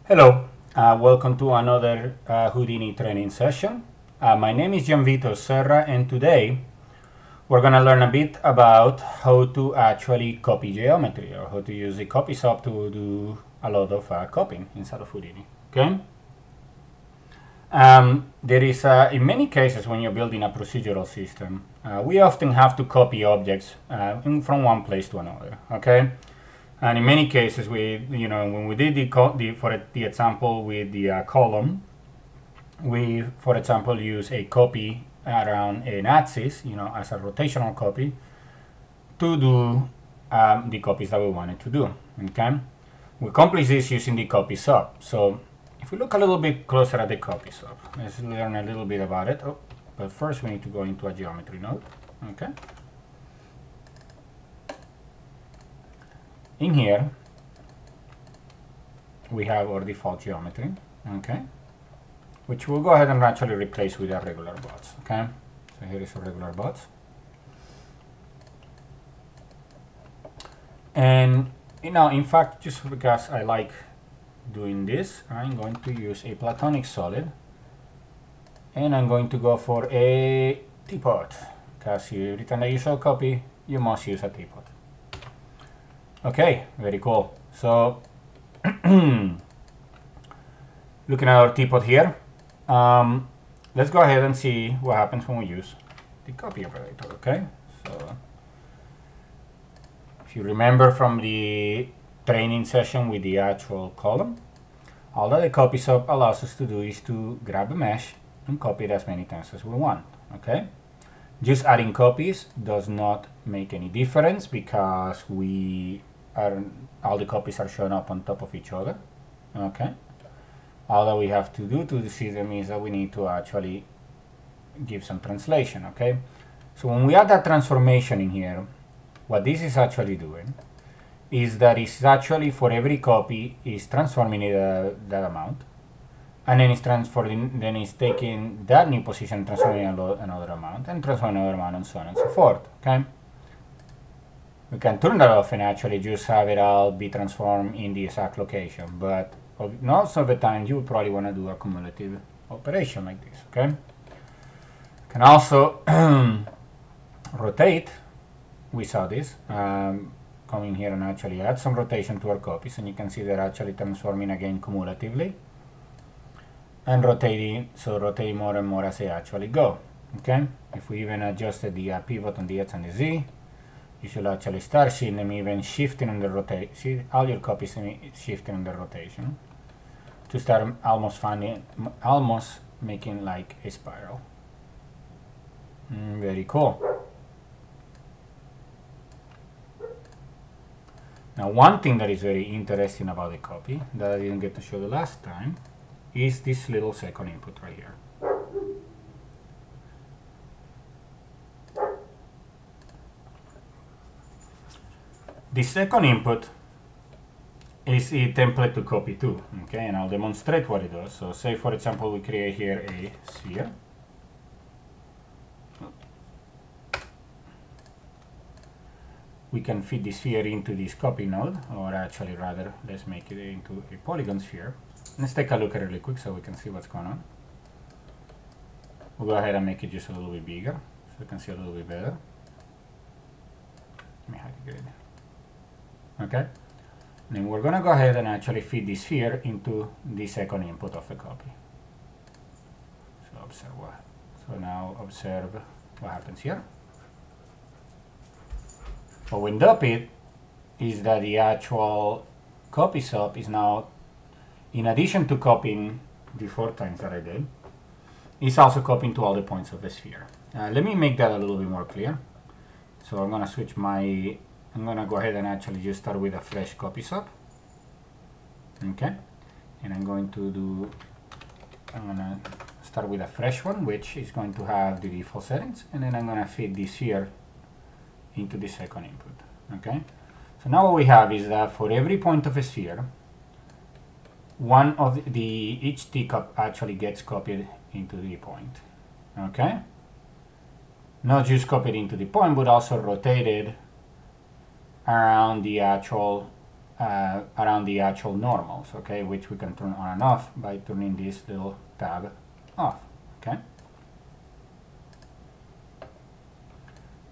Hello, welcome to another Houdini training session. My name is Gianvito Serra, and today we're going to learn a bit about how to actually copy geometry, or how to use the copy sub to do a lot of copying inside of Houdini. Okay. There is, in many cases, when you're building a procedural system, we often have to copy objects from one place to another. Okay. And in many cases, when we did the example with the column, we, for example, use a copy around an axis, as a rotational copy, to do the copies that we wanted to do. Okay, we accomplish this using the copy sub. So if we look a little bit closer at the copy sub, let's learn a little bit about it. Oh, but first we need to go into a geometry node. Okay. In here, we have our default geometry, okay, which we'll go ahead and actually replace with a regular bots, okay? So here is a regular bots. And, in fact, just because I like doing this, I'm going to use a platonic solid, and I'm going to go for a teapot, because every time that you show copy, you must use a teapot. Okay, very cool. So, looking at our teapot here, let's go ahead and see what happens when we use the copy operator, okay? So, if you remember from the training session with the actual column, all that the copy sub allows us to do is to grab a mesh and copy it as many times as we want, okay? Just adding copies does not make any difference because all the copies are shown up on top of each other, okay? All that we have to do to see them is that we need to actually give some translation, okay? So when we add that transformation in here, what this is actually doing is that it's actually, for every copy, is transforming it that amount, and then it's taking that new position, transforming another amount, and transforming another amount, and so on and so forth, okay? We can turn that off and actually just have it all be transformed in the exact location, but most of the time you would probably want to do a cumulative operation like this, okay? You can also rotate. We saw this. Come in here and actually add some rotation to our copies, and you can see they're actually transforming again cumulatively and rotating, so rotating more and more as they actually go, okay? If we even adjusted the pivot on the X and the Z, you should actually start seeing them even shifting on the rotation. See, all your copies shifting on the rotation to start almost making like a spiral. Very cool. Now, one thing that is very interesting about the copy that I didn't get to show the last time is this little second input right here. The second input is a template to copy to, okay, and I'll demonstrate what it does. So say, for example, we create here a sphere. We can fit the sphere into this copy node, or actually rather, let's make it into a polygon sphere. Let's take a look at it really quick so we can see what's going on. We'll go ahead and make it just a little bit bigger so we can see a little bit better. Let me hide the grid. Okay, and then we're going to go ahead and actually feed the sphere into the second input of the copy. So now observe what happens here. What we end up with is that the actual copy sub is now, in addition to copying the 4 times that I did, is also copying to all the points of the sphere. Let me make that a little bit more clear. So I'm going to switch I'm going to go ahead and actually just start with a fresh copy sub. Okay. And I'm going to start with a fresh one, which is going to have the default settings. And then I'm going to feed this here into the second input. Okay. So now what we have is that for every point of a sphere, one of each teacup actually gets copied into the point. Okay. Not just copied into the point, but also rotated around the actual around the actual normals, okay, which we can turn on and off by turning this little tab off, okay.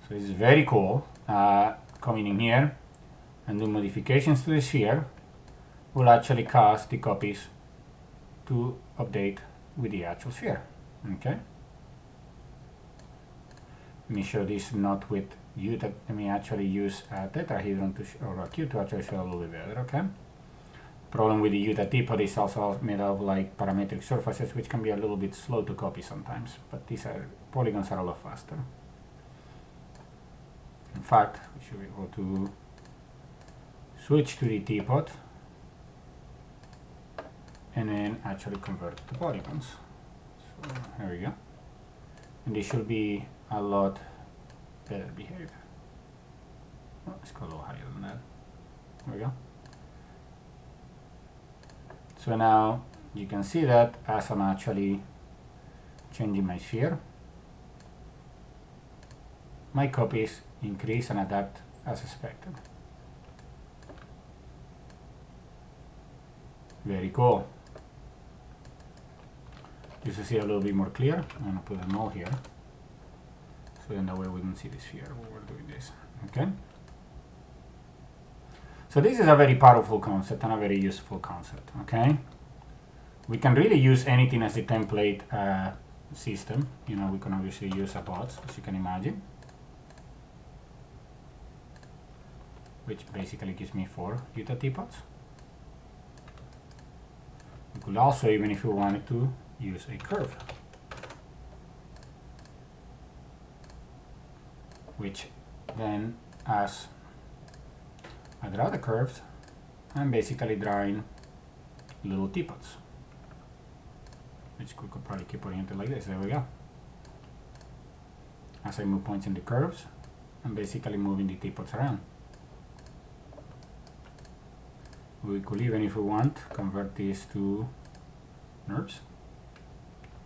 So this is very cool. Coming in here and do modifications to the sphere will actually cause the copies to update with the actual sphere, okay. Let me show this not with let me actually use a tetrahedron or a cube to actually show a little bit better, okay? Problem with the Utah teapot is also made of like parametric surfaces, which can be a little bit slow to copy sometimes, but these polygons are a lot faster. In fact, we should be able to switch to the teapot and then actually convert it to polygons. So here we go. And this should be a lot better behaved. Oh, let's go a little higher than that. There we go. So now you can see that as I'm actually changing my sphere, my copies increase and adapt as expected. Very cool. Just to see a little bit more clear, I'm going to put a null here. So then that way we don't see the sphere when we're doing this, okay? So this is a very powerful concept and a very useful concept, okay? We can really use anything as a template system. You know, we can obviously use a bots, as you can imagine, which basically gives me 4 Utah teapots. We could also, even if we wanted to, use a curve, which then, as I draw the curves, I'm basically drawing little teapots, which we could probably keep oriented like this. There we go. As I move points in the curves, I'm basically moving the teapots around. We could even, if we want, convert these to NURBS,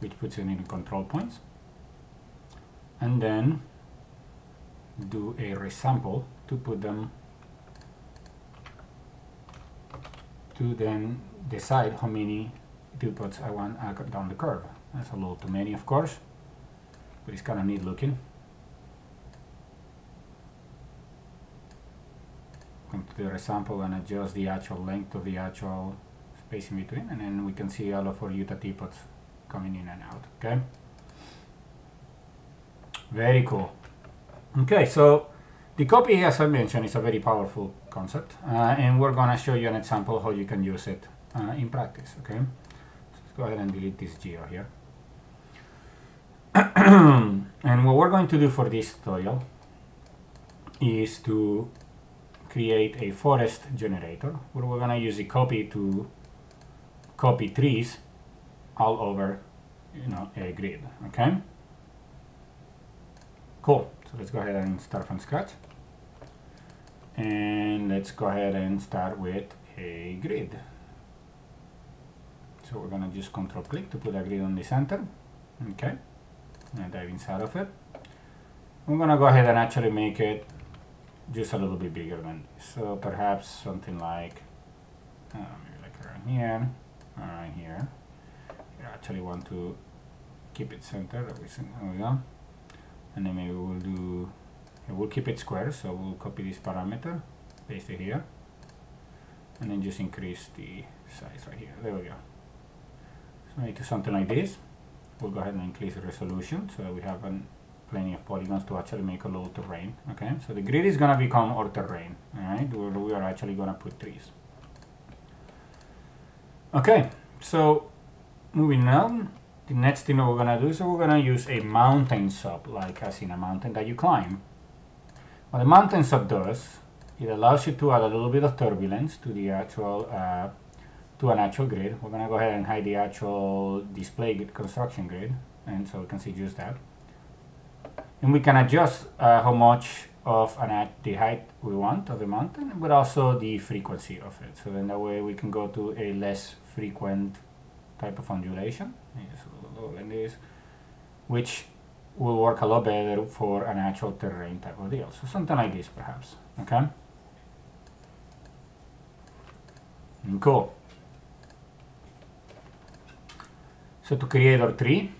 which puts it in control points, and then do a resample to put them, to then decide how many teapots I want down the curve. That's a little too many, of course, but it's kind of neat looking. Come to the resample and adjust the actual length of the actual space in between, and then we can see all of our Utah teapots coming in and out, okay? Very cool. Okay, so the copy, as I mentioned, is a very powerful concept, and we're going to show you an example how you can use it in practice, okay? So let's go ahead and delete this geo here. And what we're going to do for this tutorial is to create a forest generator where we're going to use the copy to copy trees all over, you know, a grid, okay? Cool. So let's go ahead and start from scratch. And let's go ahead and start with a grid. So we're going to just control click to put a grid on the center. Okay. And dive inside of it. I'm going to go ahead and actually make it just a little bit bigger than this. So perhaps something like, maybe like around here, around here. I actually want to keep it centered. There we go. And then maybe we'll do, we'll keep it square, so we'll copy this parameter, paste it here, and then just increase the size right here. There we go. So maybe do something like this. We'll go ahead and increase the resolution so that we have plenty of polygons to actually make a little terrain. Okay, so the grid is going to become our terrain, all right, where we are actually going to put trees. Okay, so moving on. The next thing that we're going to do is we're going to use a mountain sub, like as in a mountain that you climb. What the mountain sub does, it allows you to add a little bit of turbulence to the actual, to an actual grid. We're going to go ahead and hide the actual display construction grid, and so we can see just that. And we can adjust how much of the height we want of the mountain, but also the frequency of it. So then that way we can go to a less frequent type of undulation, just a little like this, which will work a lot better for an actual terrain type of deal. So something like this perhaps, okay? Cool. So to create our tree,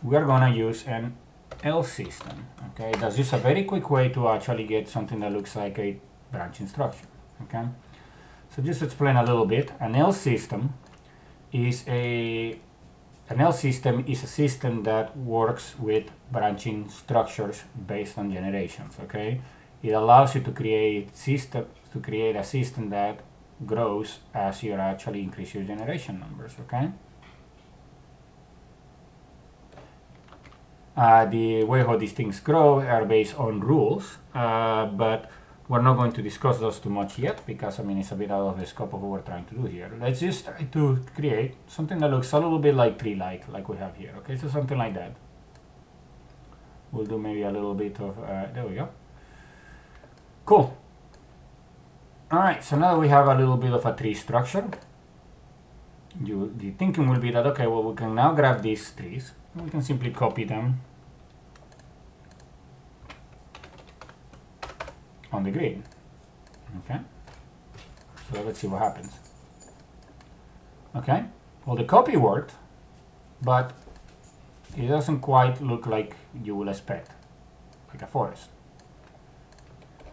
we are gonna use an L system. Okay, that's just a very quick way to actually get something that looks like a branching structure. Okay, so just to explain a little bit, an L system is a system that works with branching structures based on generations. Okay, it allows you to create a system that grows as you actually increase your generation numbers. Okay. The way how these things grow are based on rules, but we're not going to discuss those too much yet because, I mean, it's a bit out of the scope of what we're trying to do here. Let's just try to create something that looks a little bit like tree-like, like we have here. Okay, so something like that. We'll do maybe a little bit of, there we go. Cool. All right, so now that we have a little bit of a tree structure, the thinking will be that, okay, well, we can now grab these trees. We can simply copy them on the grid. Okay, so let's see what happens. Okay, well, the copy worked, but it doesn't quite look like you will expect, like a forest.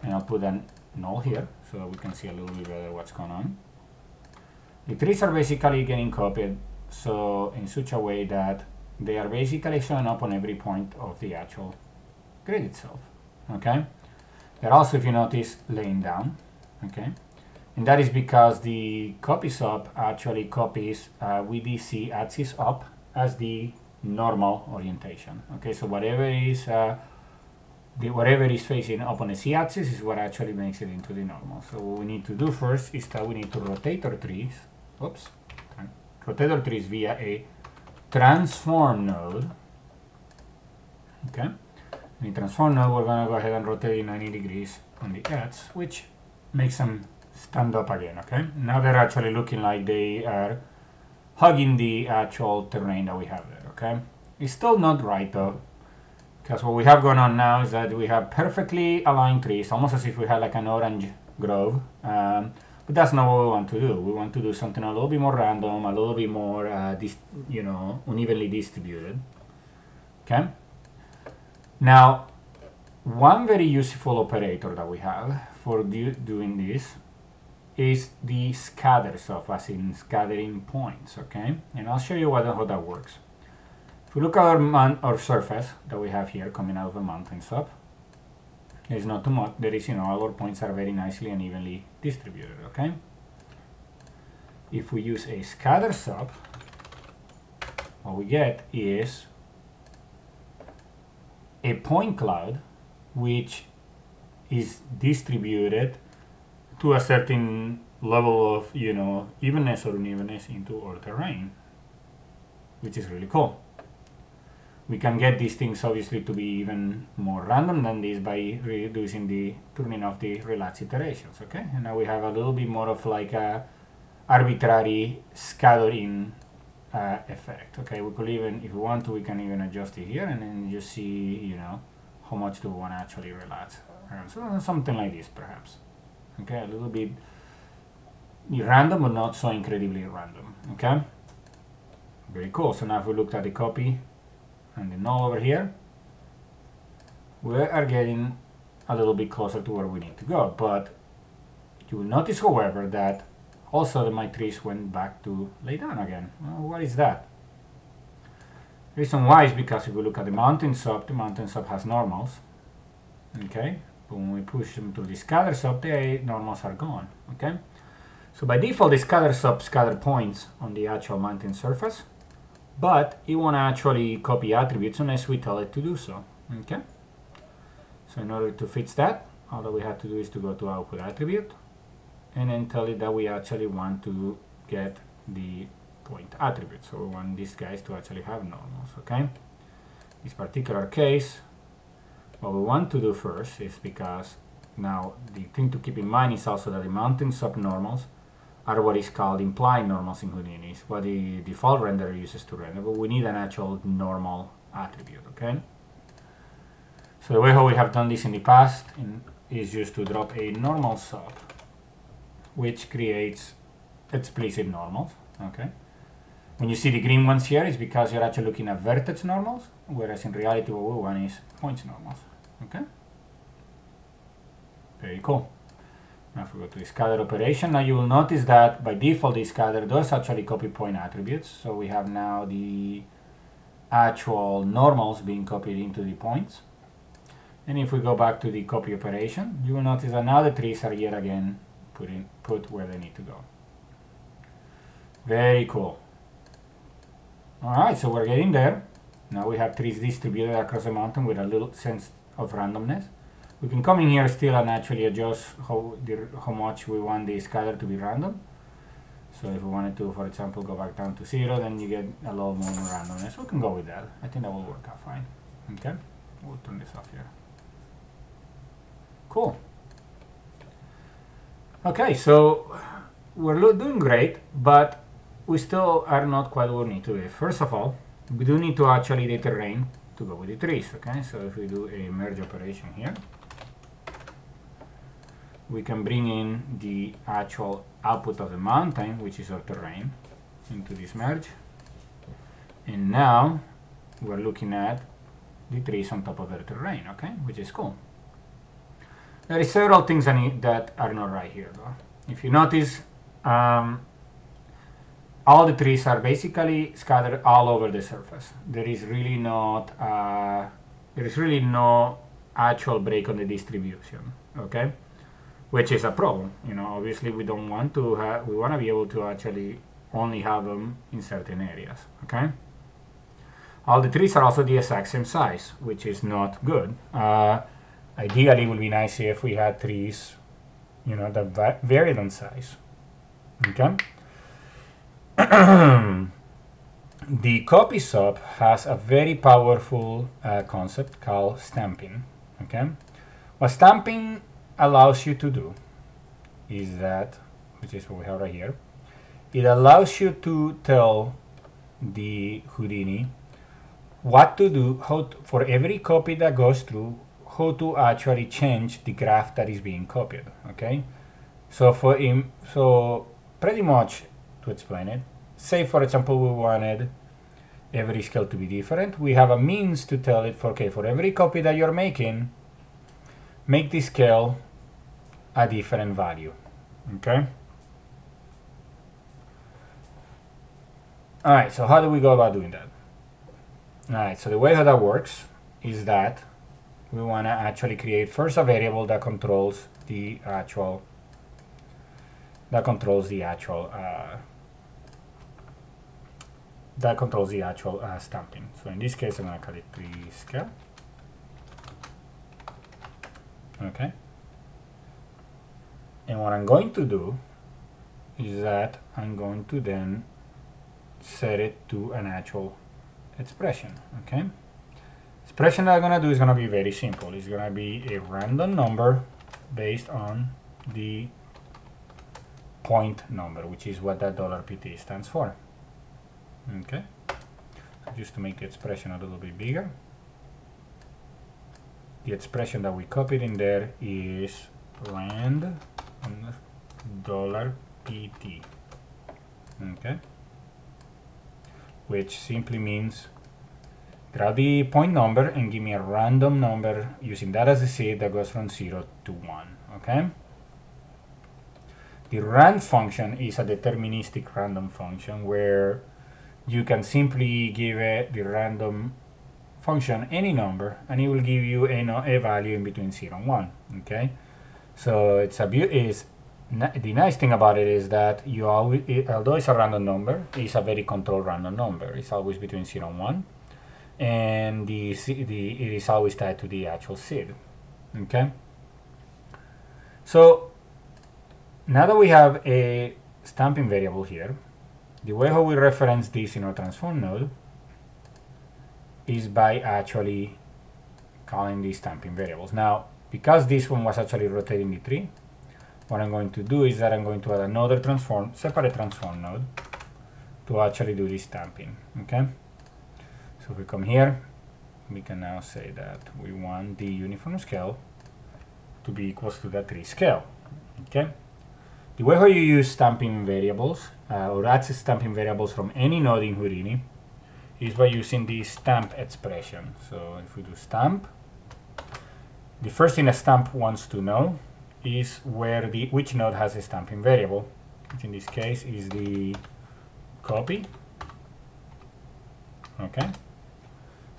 And I'll put a null here so that we can see a little bit better what's going on. The trees are basically getting copied so in such a way that they are basically showing up on every point of the actual grid itself. Okay, they're also, if you notice, laying down. Okay, and that is because the copy sub actually copies with the z axis up as the normal orientation. Okay, so whatever is facing up on the z axis is what actually makes it into the normal. So what we need to do first is that we need to rotate our trees. Oops, rotate our trees via a transform node. Okay, in the transform node, we're going to go ahead and rotate 90 degrees on the edge, which makes them stand up again. Okay, now they're actually looking like they are hugging the actual terrain that we have there. Okay, it's still not right though, because what we have going on now is that we have perfectly aligned trees, almost as if we had like an orange grove. But that's not what we want to do. We want to do something a little bit more random, a little bit more, unevenly distributed. Okay. Now, one very useful operator that we have for doing this is the scatter sub, as in scattering points. Okay, and I'll show you how that works. If we look at our surface that we have here coming out of the mountain sub, there's not too much. There is, all our points are very nicely and evenly distributed. Okay. If we use a scatter sub, what we get is a point cloud which is distributed to a certain level of, evenness or unevenness into our terrain, which is really cool. We can get these things obviously to be even more random than this by turning off the relaxed iterations. Okay, and now we have a little bit more of like a arbitrary scattering effect. Okay, we could even, if we want to, we can even adjust it here and then you see, how much do we want to actually relax. So something like this perhaps. Okay, a little bit random but not so incredibly random. Okay, very cool. So now if we look at the copy and the null over here, we are getting a little bit closer to where we need to go. But you will notice, however, that also my trees went back to lay down again. Well, what is that? The reason why is because if we look at the mountain sub has normals. Okay, but when we push them to the scatter sub, the normals are gone. Okay, so by default, the scatter sub scatter points on the actual mountain surface, but it won't actually copy attributes unless we tell it to do so. Okay, so in order to fix that, all that we have to do is to go to output attribute and then tell it that we actually want to get the point attribute. So we want these guys to actually have normals. Okay, this particular case, what we want to do first is, because now the thing to keep in mind is also that the mountain subnormals are what is called implied normals in Houdini. It's what the default renderer uses to render, but we need an actual normal attribute. Okay, so the way how we have done this in the past is just to drop a normal sub, which creates explicit normals. Okay. When you see the green ones here, it's because you're actually looking at vertex normals, whereas in reality what we want is points normals. Okay. Very cool. Now if we go to the scatter operation, now you will notice that by default the scatter does actually copy point attributes. So we have now the actual normals being copied into the points. And if we go back to the copy operation, you will notice that now the trees are yet again put where they need to go. Very cool. Alright, so we're getting there. Now we have trees distributed across the mountain with a little sense of randomness. We can come in here still and actually adjust how much we want the scatter to be random. So if we wanted to, for example, go back down to 0, then you get a little more randomness. We can go with that. I think that will work out fine. Okay, we'll turn this off here. Cool. Okay, so we're doing great, but we still are not quite where we need to be. First of all, we do need to actually the terrain to go with the trees. Okay, so if we do a merge operation here, we can bring in the actual output of the mountain, which is our terrain, into this merge. And now we're looking at the trees on top of their terrain, okay, which is cool. There are several things that are not right here, though. If you notice, all the trees are basically scattered all over the surface. There is really no actual break on the distribution, okay? Which is a problem. You know, obviously we don't want to we want to be able to actually only have them in certain areas, okay? All the trees are also the exact same size, which is not good. Ideally, it would be nice if we had trees, you know, that varied in size, okay? The copy sub has a very powerful concept called stamping, okay? What stamping allows you to do is that, which is what we have right here, it allows you to tell the Houdini what to do, for every copy that goes through, how to actually change the graph that is being copied, okay? So so pretty much to explain it, say for example we wanted every scale to be different, we have a means to tell it for every copy that you're making, make the scale a different value, okay? Alright, so how do we go about doing that? Alright, so the way how that works is that we want to actually create first a variable that controls the actual stamping. So in this case I'm going to call it 3 scale, okay? And what I'm going to do is that I'm going to then set it to an actual expression, okay? Expression that I'm going to do is going to be very simple. It's going to be a random number based on the point number, which is what that $pt stands for, okay? So just to make the expression a little bit bigger, the expression that we copied in there is rand $pt, okay, which simply means grab the point number and give me a random number using that as a seed that goes from 0 to 1, okay? The rand function is a deterministic random function where you can simply give the random function any number and it will give you a value in between 0 and 1, okay? So the nice thing about it is that you always, although it's a random number, it's a very controlled random number. It's always between 0 and 1, and it is always tied to the actual seed, okay? So now that we have a stamping variable here, the way how we reference this in our transform node is by actually calling these stamping variables. Now, because this one was actually rotating the tree, what I'm going to do is that I'm going to add another separate transform node to actually do this stamping, okay? So if we come here, we can now say that we want the uniform scale to be equal to the tree scale, okay? The way how you use stamping variables or access stamping variables from any node in Houdini is by using the stamp expression. So if we do stamp, the first thing a stamp wants to know is which node has a stamping variable, which in this case is the copy. Okay,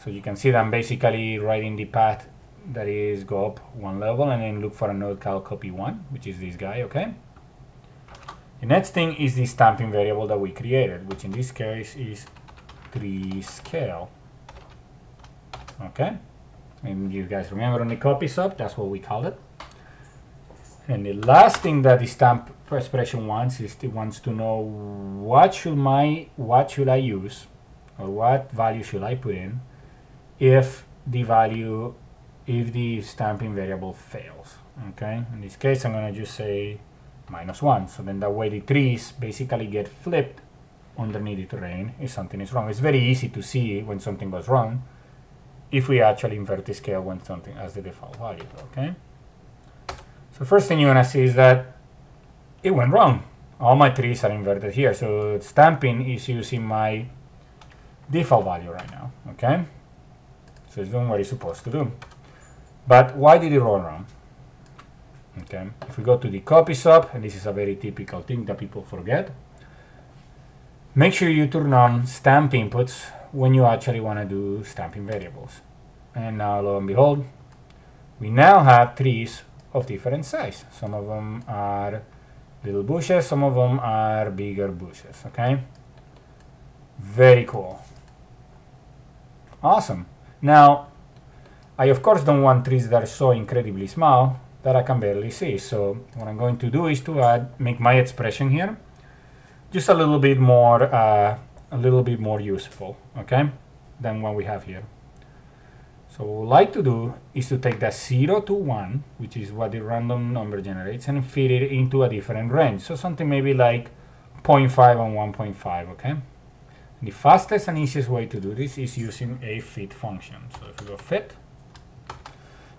so you can see that I'm basically writing the path that is go up one level and then look for a node called copy1, which is this guy. Okay, the next thing is the stamping variable that we created, which in this case is 3scale. Okay, and you guys remember on the copy sub, that's what we called it. And the last thing that the stamp expression wants is it wants to know what should I use, or what value should I put in if the stamping variable fails. Okay, in this case I'm going to just say -1, so then that way the trees basically get flipped underneath the terrain if something is wrong. It's very easy to see when something goes wrong if we actually invert the scale when something as the default value. Okay, so first thing you want to see is that it went wrong. All my trees are inverted here, so stamping is using my default value right now. Okay, so it's doing what it's supposed to do. But why did it run wrong? Okay, if we go to the copy sub, and this is a very typical thing that people forget, make sure you turn on stamp inputs when you actually want to do stamping variables. And now, lo and behold, we now have trees of different size. Some of them are little bushes, some of them are bigger bushes. Okay, very cool. Awesome. Now, I of course don't want trees that are so incredibly small that I can barely see. So what I'm going to do is to make my expression here just a little bit more useful, okay, than what we have here. So what we'd like to do is to take that 0 to 1, which is what the random number generates, and fit it into a different range. So something maybe like 0.5 and 1.5, okay? The fastest and easiest way to do this is using a fit function. So if we go fit,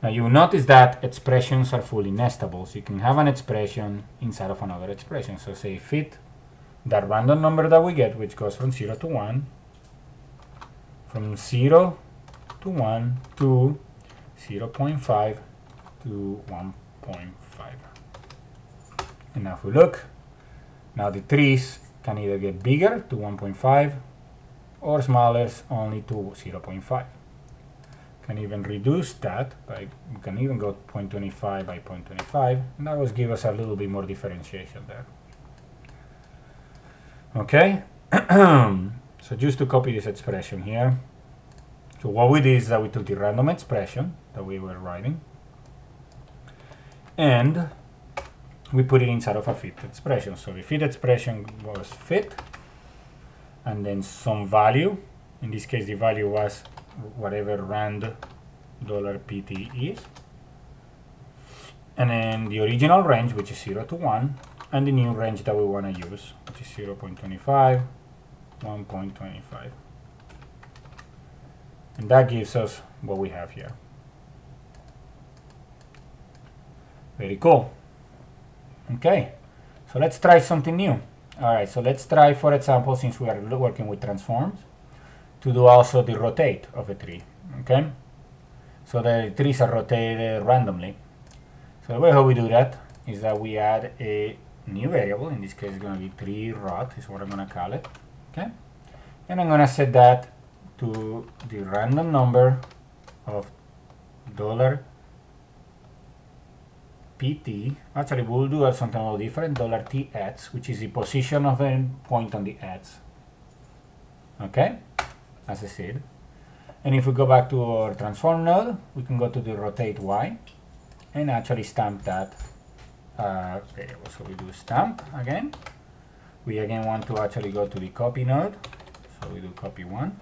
now you will notice that expressions are fully nestable. So you can have an expression inside of another expression. So say fit that random number that we get, which goes from 0 to 1, from 0 to 1 to 0.5 to 1.5. And now if we look, now the trees can either get bigger to 1.5 or smaller only to 0.5. Can even reduce that by, we can even go 0.25 by 0.25, and that will give us a little bit more differentiation there. Okay, so just to copy this expression here, so what we did is that we took the random expression that we were writing and we put it inside of a fit expression. So the fit expression was fit and then some value. In this case the value was whatever rand $pt is, and then the original range, which is 0 to 1, and the new range that we want to use, which is 0.25, 1.25. And that gives us what we have here. Very cool. Okay, so let's try something new. All right, so let's try, for example, since we are working with transforms, to do also the rotate of a tree. Okay, so the trees are rotated randomly. So the way how we do that is that we add a new variable. In this case, it's going to be tree rot is what I'm going to call it. Okay, and I'm going to set that to the random number of $pt. Actually, we'll do something a little different. $tx, which is the position of the point on the x. Okay, as I said. And if we go back to our transform node, we can go to the rotate y and actually stamp that variable. So we do stamp again. We again want to actually go to the copy node. So we do copy 1.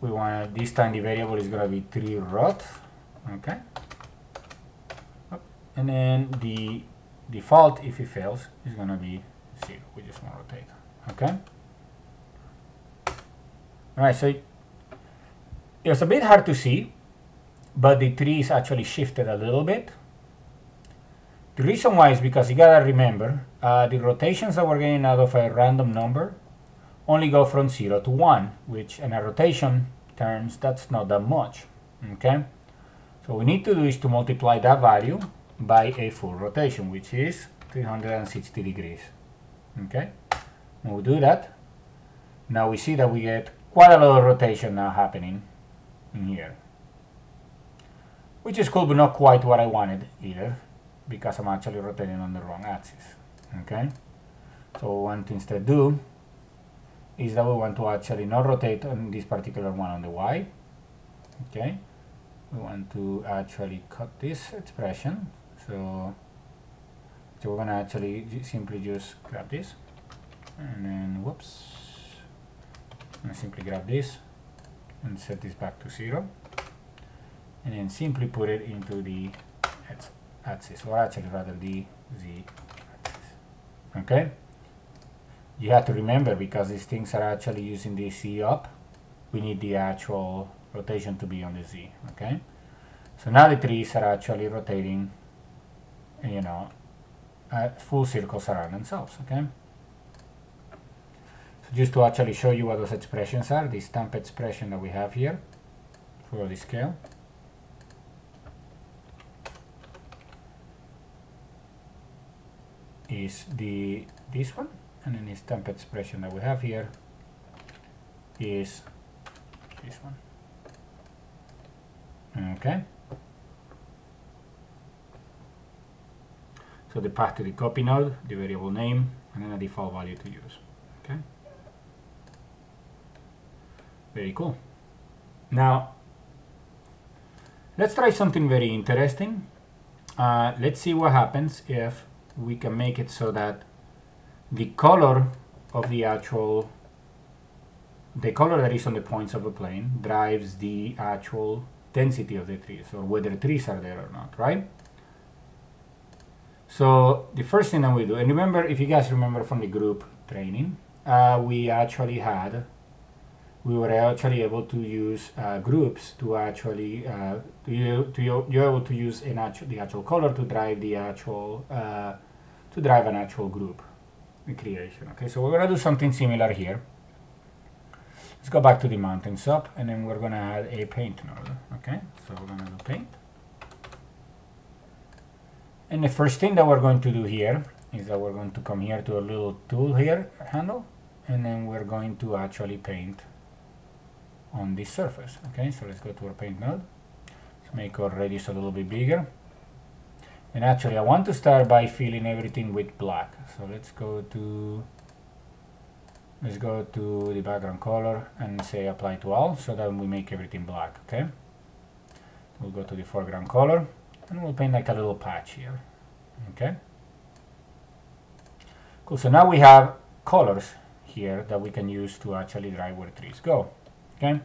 We want this time the variable is going to be tree rot. Okay. And then the default, if it fails, is going to be 0. We just want to rotate. Okay. All right. So it was a bit hard to see, but the tree is actually shifted a little bit. The reason why is because you gotta remember the rotations that we're getting out of a random number only go from 0 to 1, which in a rotation terms, that's not that much. Okay? So what we need to do is to multiply that value by a full rotation, which is 360 degrees. Okay? When we do that, now we see that we get quite a lot of rotation now happening in here. Which is cool, but not quite what I wanted either, because I'm actually rotating on the wrong axis. Okay? So what we want to instead do is that we want to actually not rotate on this particular one on the Y. Okay? We want to actually cut this expression. So we're going to actually simply just grab this. And then, whoops. I'm going to simply grab this and set this back to 0. And then simply put it into the axis, or actually rather the Z axis. Okay? You have to remember, because these things are actually using the Z up, we need the actual rotation to be on the Z. Okay? So now the trees are actually rotating, you know, full circles around themselves. Okay? So just to actually show you what those expressions are, the stamp expression that we have here for the scale is this one, and then the stamp expression that we have here is this one. Okay. So the path to the copy node, the variable name, and then a default value to use. Okay. Very cool. Now, let's try something very interesting. Let's see what happens if we can make it so that the color of the actual, the color that is on the points of a plane drives the actual density of the trees, or whether trees are there or not, right? So the first thing that we do, and remember, if you guys remember from the group training, we were actually able to use groups to actually you're able to use the actual color to drive the actual an actual group creation. Okay, so we're gonna do something similar here. Let's go back to the mountain sub, and then we're gonna add a paint node. Okay, so we're gonna do paint. And the first thing that we're going to do here is that we're going to come here to a little tool here, handle, and then we're going to actually paint on this surface. Okay, so let's go to our paint node. Let's make our radius a little bit bigger. And actually, I want to start by filling everything with black. So let's go to the background color and say apply to all, so that we make everything black. Okay. We'll go to the foreground color, and we'll paint like a little patch here. Okay. Cool. So now we have colors here that we can use to actually drive where trees go. Okay.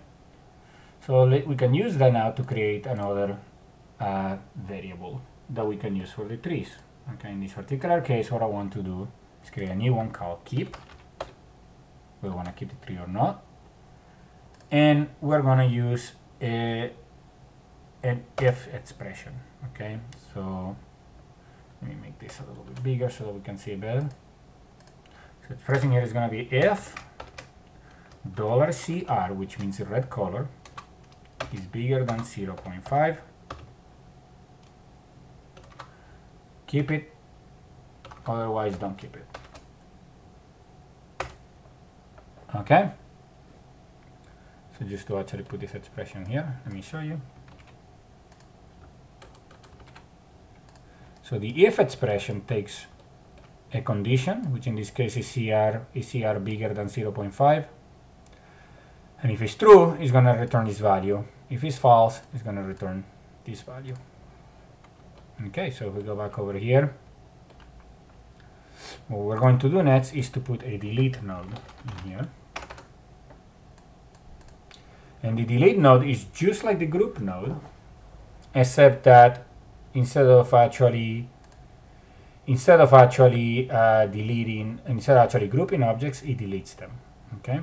So we can use that now to create another variable that we can use for the trees. Okay. In this particular case, what I want to do is create a new one called keep. We want to keep the tree or not, and we're going to use an if expression. Okay, so let me make this a little bit bigger so that we can see it better. So the expression here is going to be if $CR, which means the red color, is bigger than 0.5, keep it, otherwise don't keep it. Okay, so just to actually put this expression here, let me show you. So the if expression takes a condition, which in this case is CR bigger than 0.5, and if it's true, it's going to return this value. If it's false, it's going to return this value. Okay, so if we go back over here, what we're going to do next is to put a delete node in here. And the delete node is just like the group node, except that instead of actually grouping objects, it deletes them. Okay.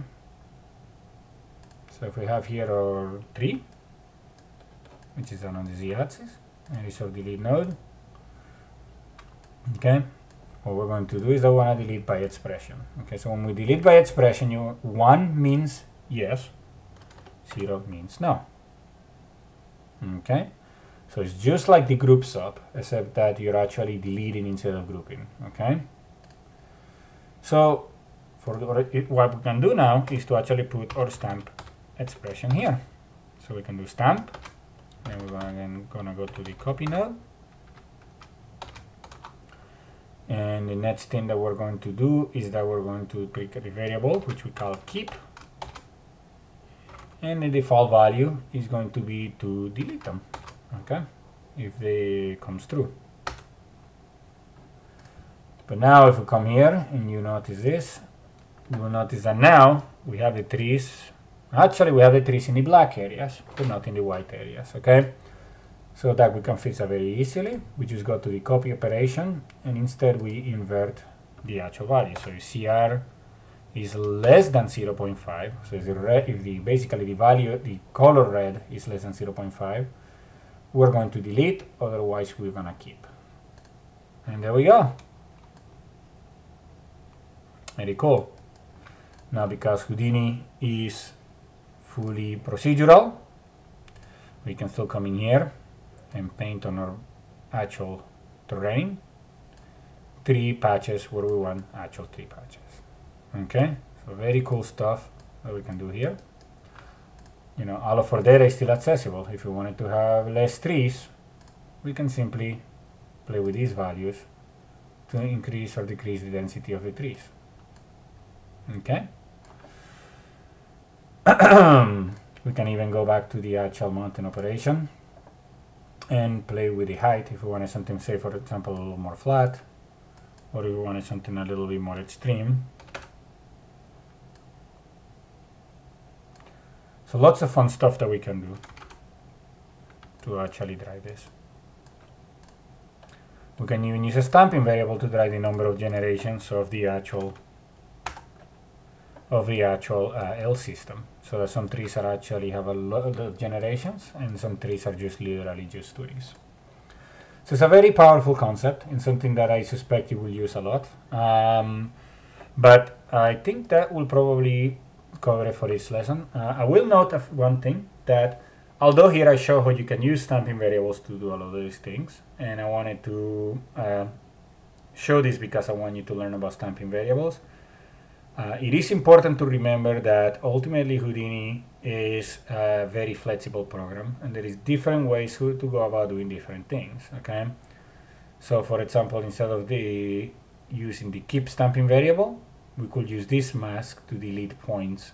So if we have here our tree, which is on the z-axis, and it's our delete node, Okay, what we're going to do is I want to delete by expression. Okay, so when we delete by expression, 1 means yes, 0 means no. Okay, so it's just like the group sub, except that you're actually deleting instead of grouping. Okay, so for what we can do now is to actually put our stamp expression here. So we can do stamp, and we're gonna go to the copy node. And the next thing that we're going to do is that we're going to pick the variable, which we call keep. And the default value is going to be to delete them, okay, if they comes through. But now if we come here and you notice this, you will notice that now we have the trees. Actually, we have the trees in the black areas, but not in the white areas, okay? So that we can fix that very easily. We just go to the copy operation, and instead we invert the actual value. So if CR is less than 0.5, so if basically the value, the color red is less than 0.5, we're going to delete, otherwise we're gonna keep. And there we go. Very cool. Now, because Houdini is fully procedural, we can still come in here and paint on our actual terrain 3 patches where we want actual 3 patches. Okay, so very cool stuff that we can do here. You know, all of our data is still accessible. If we wanted to have less trees, we can simply play with these values to increase or decrease the density of the trees. Okay. We can even go back to the actual mountain operation and play with the height if we wanted something, say for example, a little more flat, or if we wanted something a little bit more extreme. So lots of fun stuff that we can do to actually drive this. We can even use a stamping variable to drive the number of generations of the actual L system. So that some trees are actually have a lot of generations, and some trees are just literally just trees. So it's a very powerful concept and something that I suspect you will use a lot. But I think that will probably cover it for this lesson. I will note one thing, that although here I show how you can use stamping variables to do all of these things, and I wanted to show this because I want you to learn about stamping variables. It is important to remember that ultimately Houdini is a very flexible program, and there is different ways to go about doing different things. Okay, so for example, instead of using the keep stamping variable, we could use this mask to delete points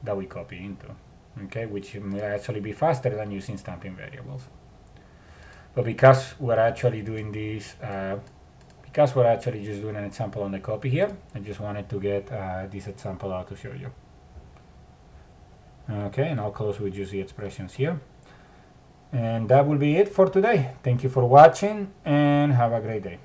that we copy into. Okay, which may actually be faster than using stamping variables. But because we're actually doing this. Because we're actually just doing an example on the copy here, I just wanted to get this example out to show you. Okay, and I'll close with just the expressions here. And that will be it for today. Thank you for watching, and have a great day.